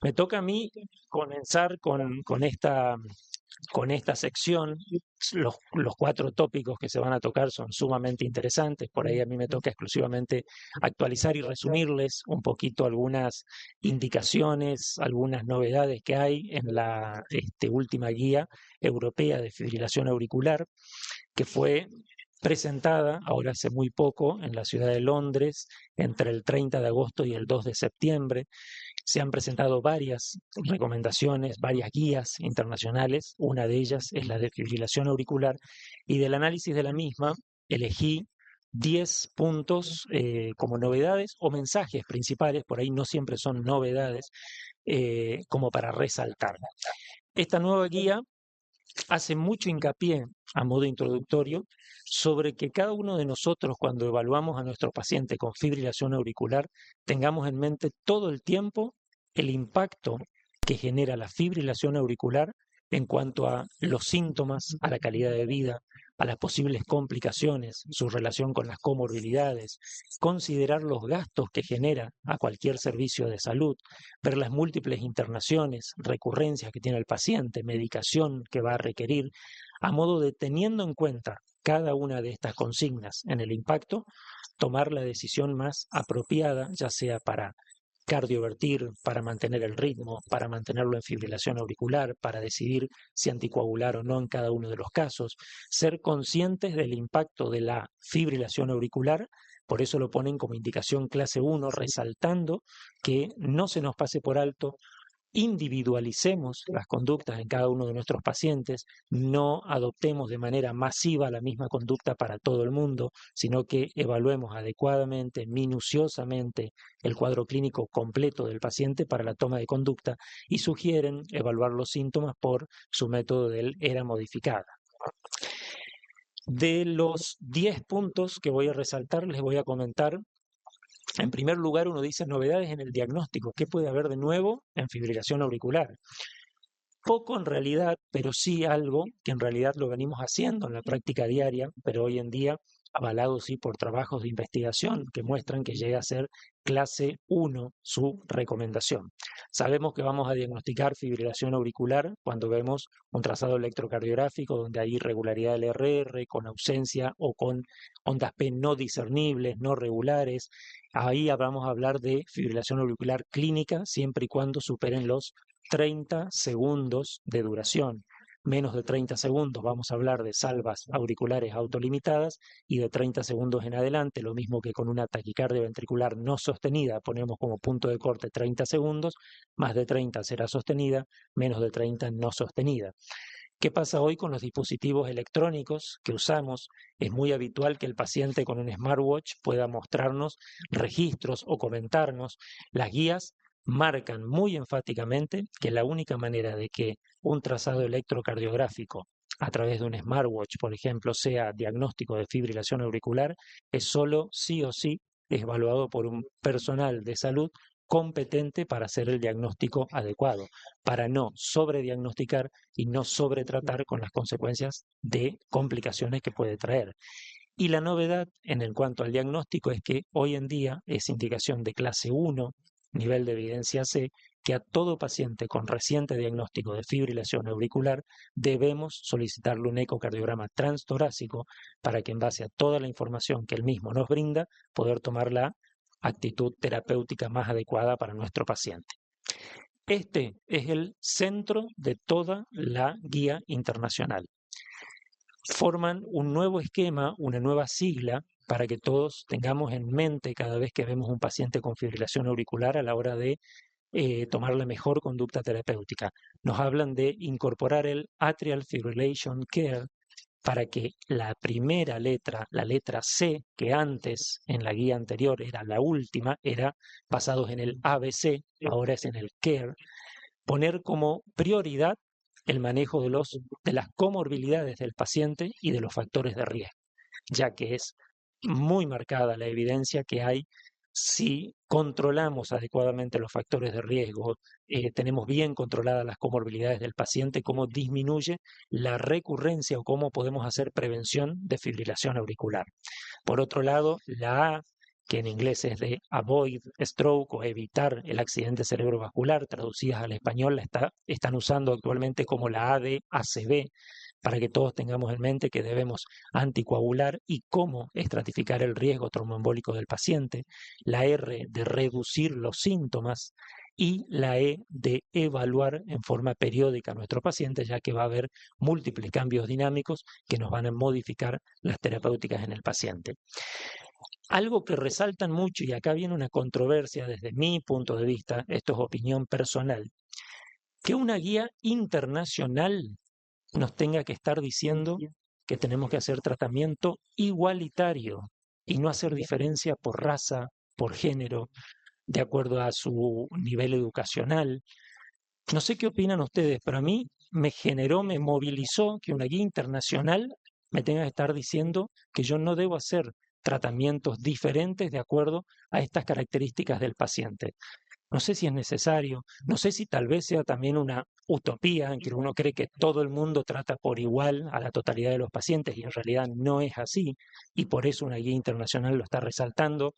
Me toca a mí comenzar con esta sección. Los cuatro tópicos que se van a tocar son sumamente interesantes. Por ahí a mí me toca exclusivamente actualizar y resumirles un poquito algunas indicaciones, algunas novedades que hay en la última guía europea de fibrilación auricular, que fue presentada ahora hace muy poco en la ciudad de Londres entre el 30 de agosto y el 2 de septiembre. Se han presentado varias recomendaciones, varias guías internacionales. Una de ellas es la de fibrilación auricular, y del análisis de la misma elegí 10 puntos como novedades o mensajes principales. Por ahí no siempre son novedades, como para resaltar. Esta nueva guía hace mucho hincapié, a modo introductorio, sobre que cada uno de nosotros, cuando evaluamos a nuestro paciente con fibrilación auricular, tengamos en mente todo el tiempo el impacto que genera la fibrilación auricular en cuanto a los síntomas, a la calidad de vida, a las posibles complicaciones, su relación con las comorbilidades, considerar los gastos que genera a cualquier servicio de salud, ver las múltiples internaciones, recurrencias que tiene el paciente, medicación que va a requerir, a modo de, teniendo en cuenta cada una de estas consignas en el impacto, tomar la decisión más apropiada, ya sea para cardiovertir, para mantener el ritmo, para mantenerlo en fibrilación auricular, para decidir si anticoagular o no en cada uno de los casos, ser conscientes del impacto de la fibrilación auricular. Por eso lo ponen como indicación clase 1, resaltando que no se nos pase por alto, individualicemos las conductas en cada uno de nuestros pacientes, no adoptemos de manera masiva la misma conducta para todo el mundo, sino que evaluemos adecuadamente, minuciosamente, el cuadro clínico completo del paciente para la toma de conducta, y sugieren evaluar los síntomas por su método del ERA modificada. De los 10 puntos que voy a resaltar, les voy a comentar. En primer lugar, uno dice novedades en el diagnóstico. ¿Qué puede haber de nuevo en fibrilación auricular? Poco en realidad, pero sí algo que en realidad lo venimos haciendo en la práctica diaria, pero hoy en día avalado sí por trabajos de investigación que muestran que llega a ser clase 1 su recomendación. Sabemos que vamos a diagnosticar fibrilación auricular cuando vemos un trazado electrocardiográfico donde hay irregularidad del RR con ausencia o con ondas P no discernibles, no regulares. Ahí vamos a hablar de fibrilación auricular clínica siempre y cuando superen los 30 segundos de duración. Menos de 30 segundos vamos a hablar de salvas auriculares autolimitadas, y de 30 segundos en adelante, lo mismo que con una taquicardia ventricular no sostenida, ponemos como punto de corte 30 segundos, más de 30 será sostenida, menos de 30 no sostenida. ¿Qué pasa hoy con los dispositivos electrónicos que usamos? Es muy habitual que el paciente con un smartwatch pueda mostrarnos registros o comentarnos. Las guías marcan muy enfáticamente que la única manera de que un trazado electrocardiográfico a través de un smartwatch, por ejemplo, sea diagnóstico de fibrilación auricular, es solo sí o sí evaluado por un personal de salud competente para hacer el diagnóstico adecuado, para no sobrediagnosticar y no sobretratar con las consecuencias de complicaciones que puede traer. Y la novedad en cuanto al diagnóstico es que hoy en día es indicación de clase 1, nivel de evidencia C, que a todo paciente con reciente diagnóstico de fibrilación auricular debemos solicitarle un ecocardiograma transtorácico para que, en base a toda la información que él mismo nos brinda, poder tomar la actitud terapéutica más adecuada para nuestro paciente. Este es el centro de toda la guía internacional. Forman un nuevo esquema, una nueva sigla, para que todos tengamos en mente cada vez que vemos un paciente con fibrilación auricular a la hora de tomar la mejor conducta terapéutica. Nos hablan de incorporar el Atrial Fibrillation Care, para que la primera letra, la letra C, que antes en la guía anterior era la última, era basados en el ABC, ahora es en el CARE, poner como prioridad el manejo de las comorbilidades del paciente y de los factores de riesgo, ya que es muy marcada la evidencia que hay. Si controlamos adecuadamente los factores de riesgo, tenemos bien controladas las comorbilidades del paciente, cómo disminuye la recurrencia o cómo podemos hacer prevención de fibrilación auricular. Por otro lado, la A, que en inglés es de avoid stroke o evitar el accidente cerebrovascular, traducidas al español, están usando actualmente como la A de ACV, para que todos tengamos en mente que debemos anticoagular y cómo estratificar el riesgo tromboembólico del paciente, la R de reducir los síntomas y la E de evaluar en forma periódica a nuestro paciente, ya que va a haber múltiples cambios dinámicos que nos van a modificar las terapéuticas en el paciente. Algo que resaltan mucho, y acá viene una controversia desde mi punto de vista, esto es opinión personal, que una guía internacional nos tenga que estar diciendo que tenemos que hacer tratamiento igualitario y no hacer diferencia por raza, por género, de acuerdo a su nivel educacional. No sé qué opinan ustedes, pero a mí me generó, me movilizó que una guía internacional me tenga que estar diciendo que yo no debo hacer tratamientos diferentes de acuerdo a estas características del paciente. No sé si es necesario, no sé si tal vez sea también una utopía en que uno cree que todo el mundo trata por igual a la totalidad de los pacientes y en realidad no es así y por eso una guía internacional lo está resaltando,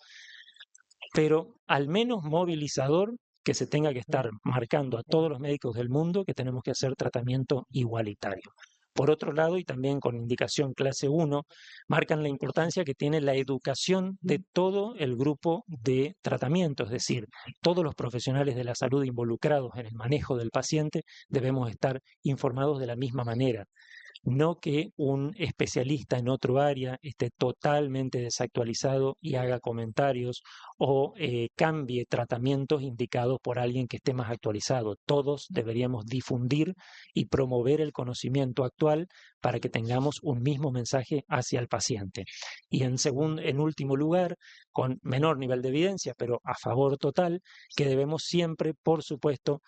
pero al menos movilizador que se tenga que estar marcando a todos los médicos del mundo que tenemos que hacer tratamiento igualitario. Por otro lado, y también con indicación clase 1, marcan la importancia que tiene la educación de todo el grupo de tratamiento, es decir, todos los profesionales de la salud involucrados en el manejo del paciente debemos estar informados de la misma manera. No que un especialista en otro área esté totalmente desactualizado y haga comentarios o cambie tratamientos indicados por alguien que esté más actualizado. Todos deberíamos difundir y promover el conocimiento actual para que tengamos un mismo mensaje hacia el paciente. Y en último lugar, con menor nivel de evidencia, pero a favor total, que debemos siempre, por supuesto,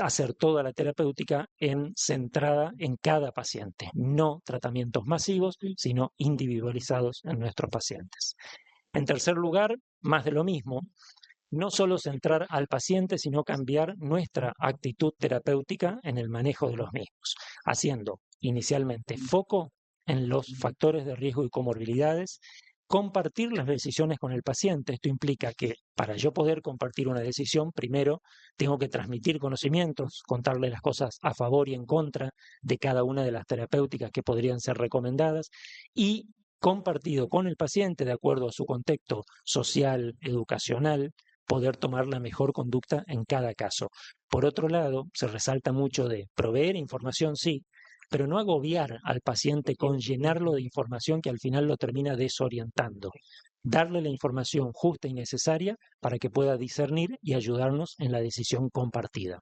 hacer toda la terapéutica centrada en cada paciente, no tratamientos masivos, sino individualizados en nuestros pacientes. En tercer lugar, más de lo mismo, no solo centrar al paciente, sino cambiar nuestra actitud terapéutica en el manejo de los mismos, haciendo inicialmente foco en los factores de riesgo y comorbilidades, compartir las decisiones con el paciente. Esto implica que para yo poder compartir una decisión, primero tengo que transmitir conocimientos, contarle las cosas a favor y en contra de cada una de las terapéuticas que podrían ser recomendadas y compartido con el paciente de acuerdo a su contexto social, educacional, poder tomar la mejor conducta en cada caso. Por otro lado, se resalta mucho de proveer información, sí, pero no agobiar al paciente con llenarlo de información que al final lo termina desorientando. Darle la información justa y necesaria para que pueda discernir y ayudarnos en la decisión compartida.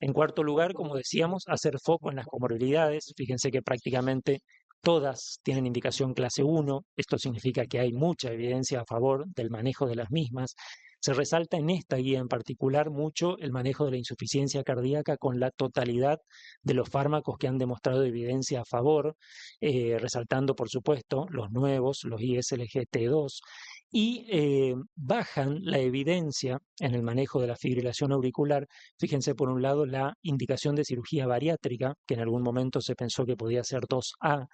En cuarto lugar, como decíamos, hacer foco en las comorbilidades. Fíjense que prácticamente todas tienen indicación clase 1. Esto significa que hay mucha evidencia a favor del manejo de las mismas. Se resalta en esta guía en particular mucho el manejo de la insuficiencia cardíaca con la totalidad de los fármacos que han demostrado evidencia a favor, resaltando por supuesto los nuevos, los ISLGT2, y bajan la evidencia en el manejo de la fibrilación auricular. Fíjense por un lado la indicación de cirugía bariátrica, que en algún momento se pensó que podía ser 2A.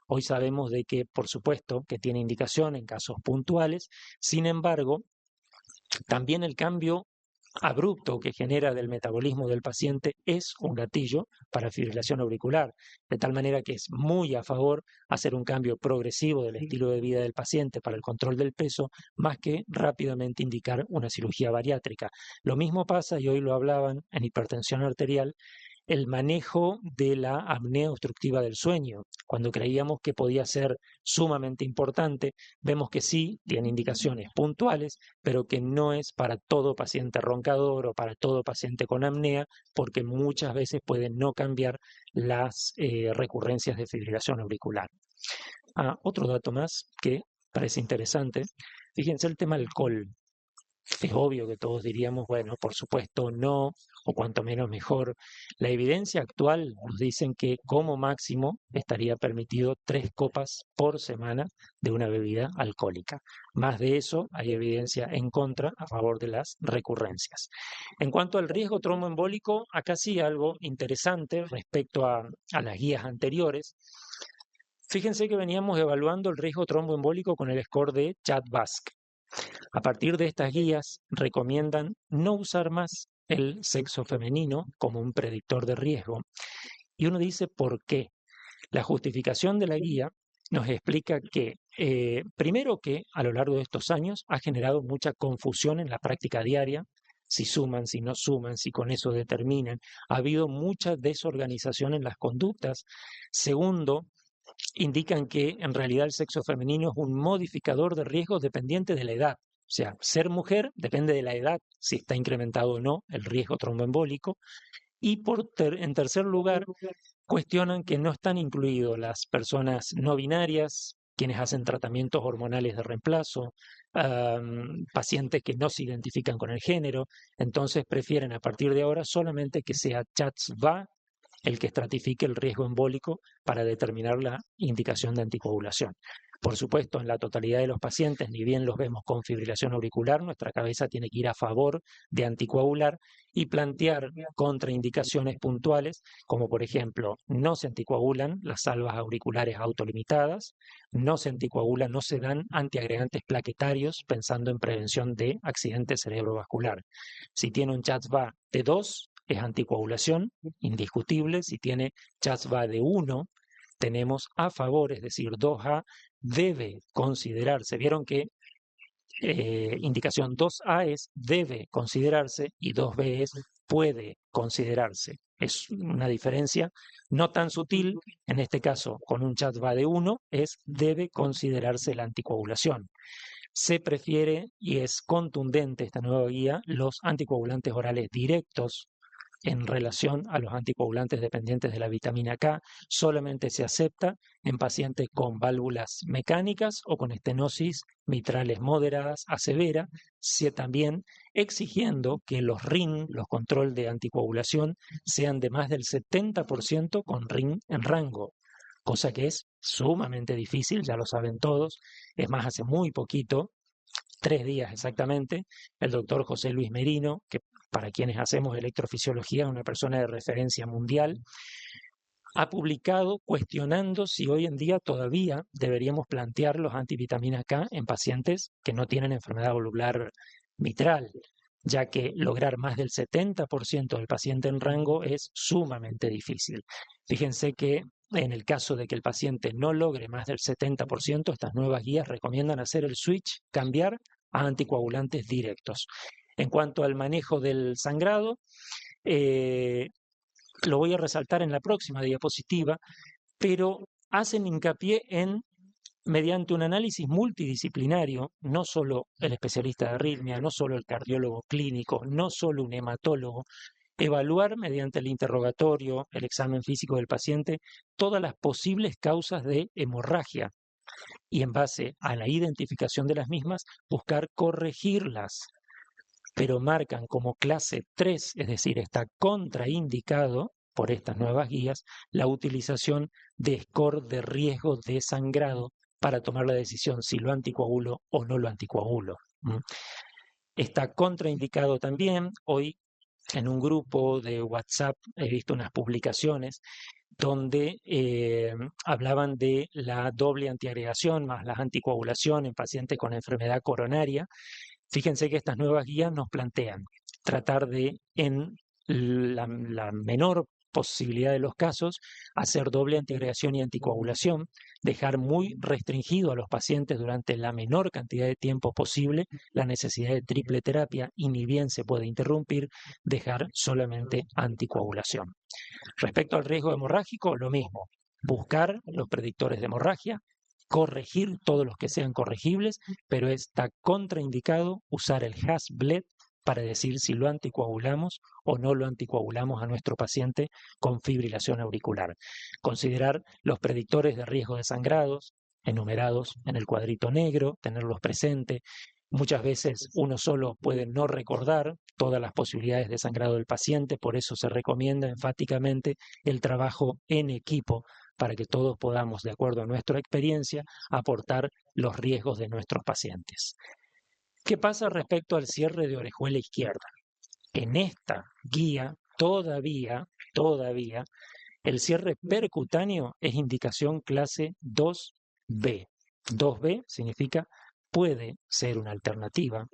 Hoy sabemos de que, por supuesto, que tiene indicación en casos puntuales. Sin embargo, también el cambio abrupto que genera del metabolismo del paciente es un gatillo para fibrilación auricular, de tal manera que es muy a favor hacer un cambio progresivo del estilo de vida del paciente para el control del peso, más que rápidamente indicar una cirugía bariátrica. Lo mismo pasa, y hoy lo hablaban, en hipertensión arterial, el manejo de la apnea obstructiva del sueño. Cuando creíamos que podía ser sumamente importante, vemos que sí, tiene indicaciones puntuales, pero que no es para todo paciente roncador o para todo paciente con apnea, porque muchas veces pueden no cambiar las recurrencias de fibrilación auricular. Otro dato más que parece interesante, fíjense el tema alcohol. Es obvio que todos diríamos, bueno, por supuesto no, o cuanto menos mejor. La evidencia actual nos dicen que como máximo estaría permitido 3 copas por semana de una bebida alcohólica. Más de eso hay evidencia en contra a favor de las recurrencias. En cuanto al riesgo tromboembólico, acá sí algo interesante respecto a las guías anteriores. Fíjense que veníamos evaluando el riesgo tromboembólico con el score de Chad-Vasc. A partir de estas guías recomiendan no usar más el sexo femenino como un predictor de riesgo. Y uno dice ¿por qué? La justificación de la guía nos explica que, primero que a lo largo de estos años ha generado mucha confusión en la práctica diaria, si suman, si no suman, si con eso determinan. Ha habido mucha desorganización en las conductas. Segundo, indican que en realidad el sexo femenino es un modificador de riesgo dependiente de la edad. O sea, ser mujer depende de la edad, si está incrementado o no el riesgo tromboembólico. Y en tercer lugar, cuestionan que no están incluidos las personas no binarias, quienes hacen tratamientos hormonales de reemplazo, pacientes que no se identifican con el género. Entonces prefieren a partir de ahora solamente que sea CHADS-VA el que estratifique el riesgo embólico para determinar la indicación de anticoagulación. Por supuesto, en la totalidad de los pacientes, ni bien los vemos con fibrilación auricular, nuestra cabeza tiene que ir a favor de anticoagular y plantear contraindicaciones puntuales, como por ejemplo, no se anticoagulan las salvas auriculares autolimitadas, no se anticoagulan, no se dan antiagregantes plaquetarios pensando en prevención de accidente cerebrovascular. Si tiene un CHADS-VA de 2, es anticoagulación, indiscutible. Si tiene CHADS-VA de 1, tenemos a favor, es decir, 2A debe considerarse. Vieron que indicación 2A es debe considerarse y 2B es puede considerarse. Es una diferencia no tan sutil, en este caso con un CHADS-VA de 1, es debe considerarse la anticoagulación. Se prefiere, y es contundente esta nueva guía, los anticoagulantes orales directos en relación a los anticoagulantes dependientes de la vitamina K. Solamente se acepta en pacientes con válvulas mecánicas o con estenosis mitrales moderadas a severa, también exigiendo que los RIN, los control de anticoagulación, sean de más del 70% con RIN en rango, cosa que es sumamente difícil, ya lo saben todos. Es más, hace muy poquito, 3 días exactamente, el doctor José Luis Merino, que para quienes hacemos electrofisiología es una persona de referencia mundial, ha publicado cuestionando si hoy en día todavía deberíamos plantear los antivitaminas K en pacientes que no tienen enfermedad valvular mitral, ya que lograr más del 70% del paciente en rango es sumamente difícil. Fíjense que en el caso de que el paciente no logre más del 70%, estas nuevas guías recomiendan hacer el switch, cambiar a anticoagulantes directos. En cuanto al manejo del sangrado, lo voy a resaltar en la próxima diapositiva, pero hacen hincapié en, mediante un análisis multidisciplinario, no solo el especialista de arritmia, no solo el cardiólogo clínico, no solo un hematólogo, evaluar mediante el interrogatorio, el examen físico del paciente, todas las posibles causas de hemorragia y en base a la identificación de las mismas, buscar corregirlas. Pero marcan como clase 3, es decir, está contraindicado por estas nuevas guías la utilización de score de riesgo de sangrado para tomar la decisión si lo anticoagulo o no lo anticoagulo. Está contraindicado también. Hoy en un grupo de WhatsApp he visto unas publicaciones donde hablaban de la doble antiagregación más la anticoagulación en pacientes con enfermedad coronaria. Fíjense que estas nuevas guías nos plantean tratar de, en la menor posibilidad de los casos, hacer doble antiagregación y anticoagulación, dejar muy restringido a los pacientes durante la menor cantidad de tiempo posible la necesidad de triple terapia y ni bien se puede interrumpir, dejar solamente anticoagulación. Respecto al riesgo hemorrágico, lo mismo, buscar los predictores de hemorragia, corregir todos los que sean corregibles, pero está contraindicado usar el HAS-BLED para decir si lo anticoagulamos o no lo anticoagulamos a nuestro paciente con fibrilación auricular. Considerar los predictores de riesgo de sangrados enumerados en el cuadrito negro, tenerlos presentes. Muchas veces uno solo puede no recordar todas las posibilidades de sangrado del paciente, por eso se recomienda enfáticamente el trabajo en equipo para que todos podamos, de acuerdo a nuestra experiencia, aportar los riesgos de nuestros pacientes. ¿Qué pasa respecto al cierre de orejuela izquierda? En esta guía todavía, el cierre percutáneo es indicación clase 2B. 2B significa puede ser una alternativa.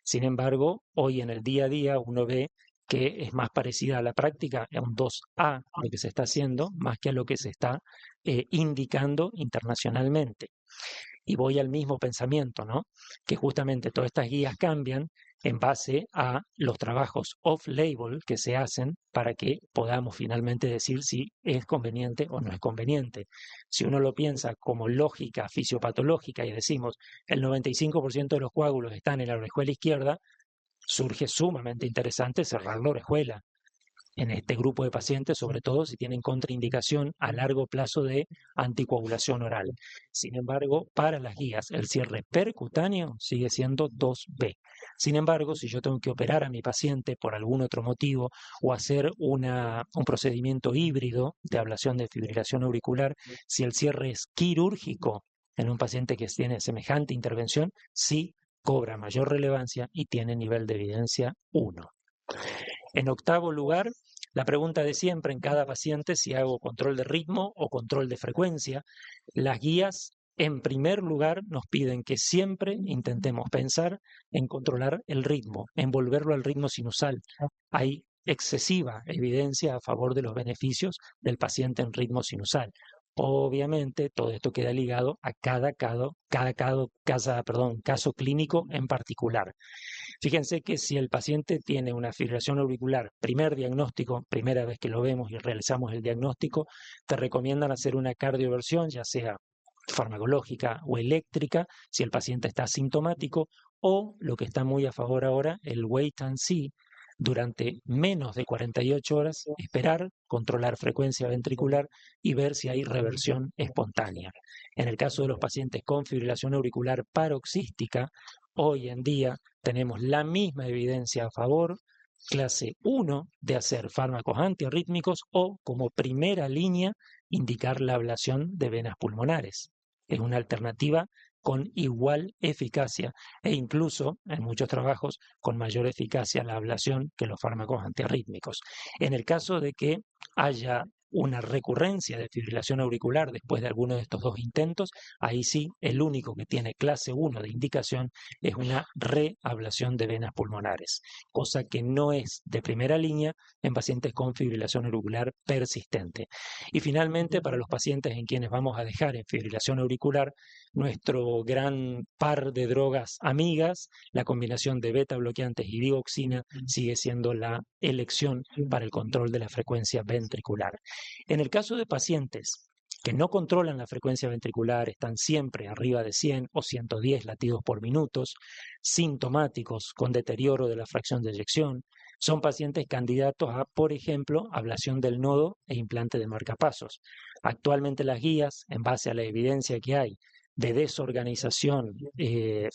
Sin embargo, hoy en el día a día uno ve que es más parecida a la práctica, a un 2A lo que se está haciendo, más que a lo que se está indicando internacionalmente. Y voy al mismo pensamiento, ¿no? Que justamente todas estas guías cambian en base a los trabajos off-label que se hacen para que podamos finalmente decir si es conveniente o no es conveniente. Si uno lo piensa como lógica fisiopatológica y decimos el 95% de los coágulos están en la orejuela izquierda, surge sumamente interesante cerrar la orejuela en este grupo de pacientes, sobre todo si tienen contraindicación a largo plazo de anticoagulación oral. Sin embargo, para las guías, el cierre percutáneo sigue siendo 2B. Sin embargo, si yo tengo que operar a mi paciente por algún otro motivo o hacer un procedimiento híbrido de ablación de fibrilación auricular, si el cierre es quirúrgico en un paciente que tiene semejante intervención, sí cobra mayor relevancia y tiene nivel de evidencia 1. En octavo lugar, la pregunta de siempre en cada paciente, si hago control de ritmo o control de frecuencia. Las guías, en primer lugar, nos piden que siempre intentemos pensar en controlar el ritmo, en volverlo al ritmo sinusal. Hay excesiva evidencia a favor de los beneficios del paciente en ritmo sinusal. Obviamente, todo esto queda ligado a cada caso clínico en particular. Fíjense que si el paciente tiene una fibrilación auricular, primer diagnóstico, primera vez que lo vemos y realizamos el diagnóstico, te recomiendan hacer una cardioversión, ya sea farmacológica o eléctrica, si el paciente está asintomático, o lo que está muy a favor ahora, el wait and see, durante menos de 48 horas, esperar, controlar frecuencia ventricular y ver si hay reversión espontánea. En el caso de los pacientes con fibrilación auricular paroxística, hoy en día tenemos la misma evidencia a favor, clase 1, de hacer fármacos antiarrítmicos o, como primera línea, indicar la ablación de venas pulmonares. Es una alternativa con igual eficacia e incluso, en muchos trabajos, con mayor eficacia la ablación que los fármacos antiarrítmicos. En el caso de que haya una recurrencia de fibrilación auricular después de alguno de estos dos intentos, ahí sí, el único que tiene clase 1 de indicación es una reablación de venas pulmonares, cosa que no es de primera línea en pacientes con fibrilación auricular persistente. Y finalmente, para los pacientes en quienes vamos a dejar en fibrilación auricular, nuestro gran par de drogas amigas, la combinación de beta bloqueantes y digoxina, sigue siendo la elección para el control de la frecuencia ventricular. En el caso de pacientes que no controlan la frecuencia ventricular, están siempre arriba de 100 o 110 latidos por minuto, sintomáticos con deterioro de la fracción de eyección, son pacientes candidatos a, por ejemplo, ablación del nodo e implante de marcapasos. Actualmente las guías, en base a la evidencia que hay de desorganización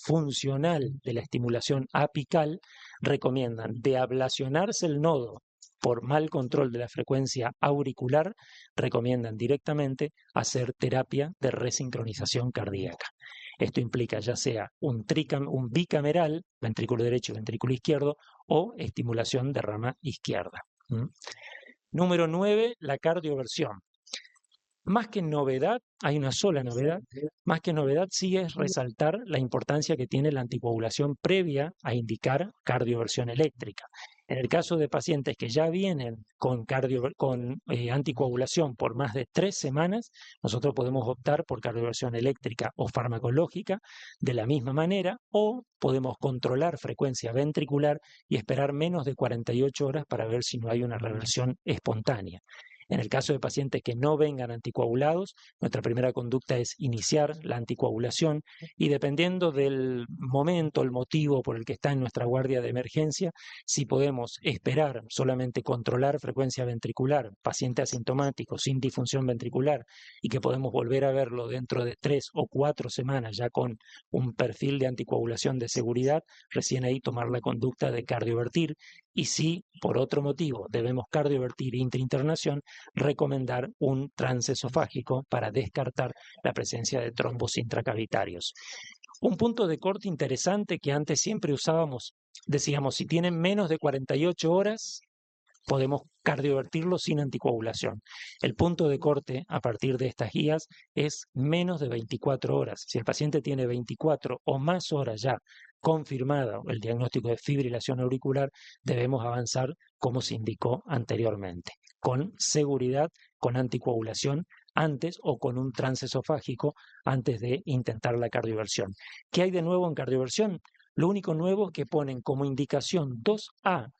funcional de la estimulación apical, recomiendan de ablacionarse el nodo por mal control de la frecuencia auricular, recomiendan directamente hacer terapia de resincronización cardíaca. Esto implica ya sea un bicameral, ventrículo derecho y ventrículo izquierdo, o estimulación de rama izquierda. Número 9, la cardioversión. Más que novedad, hay una sola novedad, más que novedad sí es resaltar la importancia que tiene la anticoagulación previa a indicar cardioversión eléctrica. En el caso de pacientes que ya vienen con anticoagulación por más de 3 semanas, nosotros podemos optar por cardioversión eléctrica o farmacológica de la misma manera, o podemos controlar frecuencia ventricular y esperar menos de 48 horas para ver si no hay una reversión espontánea. En el caso de pacientes que no vengan anticoagulados, nuestra primera conducta es iniciar la anticoagulación y dependiendo del momento, el motivo por el que está en nuestra guardia de emergencia, si podemos esperar solamente controlar frecuencia ventricular, paciente asintomático, sin disfunción ventricular, y que podemos volver a verlo dentro de 3 o 4 semanas ya con un perfil de anticoagulación de seguridad, recién ahí tomar la conducta de cardiovertir. Y si por otro motivo debemos cardiovertir intrainternación, recomendar un transesofágico para descartar la presencia de trombos intracavitarios. Un punto de corte interesante que antes siempre usábamos, decíamos, si tienen menos de 48 horas, podemos cardiovertirlo sin anticoagulación. El punto de corte a partir de estas guías es menos de 24 horas. Si el paciente tiene 24 o más horas ya confirmado el diagnóstico de fibrilación auricular, debemos avanzar como se indicó anteriormente, con seguridad, con anticoagulación antes o con un transesofágico antes de intentar la cardioversión. ¿Qué hay de nuevo en cardioversión? Lo único nuevo es que ponen como indicación 2A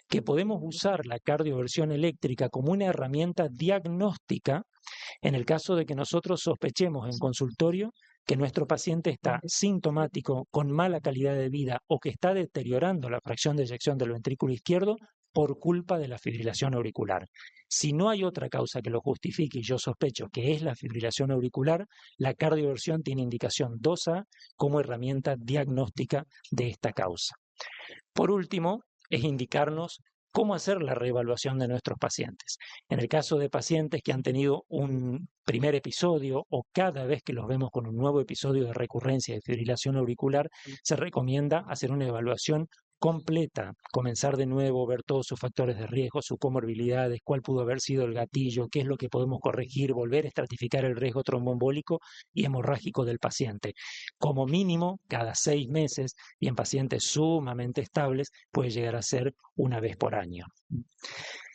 que podemos usar la cardioversión eléctrica como una herramienta diagnóstica en el caso de que nosotros sospechemos en consultorio que nuestro paciente está sintomático, con mala calidad de vida o que está deteriorando la fracción de eyección del ventrículo izquierdo por culpa de la fibrilación auricular. Si no hay otra causa que lo justifique y yo sospecho que es la fibrilación auricular, la cardioversión tiene indicación 2A como herramienta diagnóstica de esta causa. Por último, es indicarnos cómo hacer la reevaluación de nuestros pacientes. En el caso de pacientes que han tenido un primer episodio o cada vez que los vemos con un nuevo episodio de recurrencia de fibrilación auricular, se recomienda hacer una evaluación completa, comenzar de nuevo, ver todos sus factores de riesgo, sus comorbilidades, cuál pudo haber sido el gatillo, qué es lo que podemos corregir, volver a estratificar el riesgo tromboembólico y hemorrágico del paciente. Como mínimo, cada 6 meses y en pacientes sumamente estables puede llegar a ser una vez por año.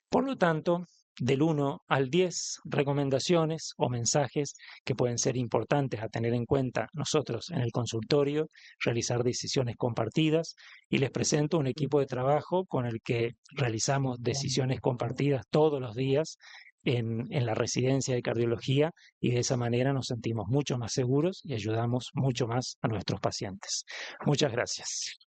Por lo tanto, del 1 al 10 recomendaciones o mensajes que pueden ser importantes a tener en cuenta nosotros en el consultorio, realizar decisiones compartidas, y les presento un equipo de trabajo con el que realizamos decisiones compartidas todos los días en la residencia de cardiología, y de esa manera nos sentimos mucho más seguros y ayudamos mucho más a nuestros pacientes. Muchas gracias.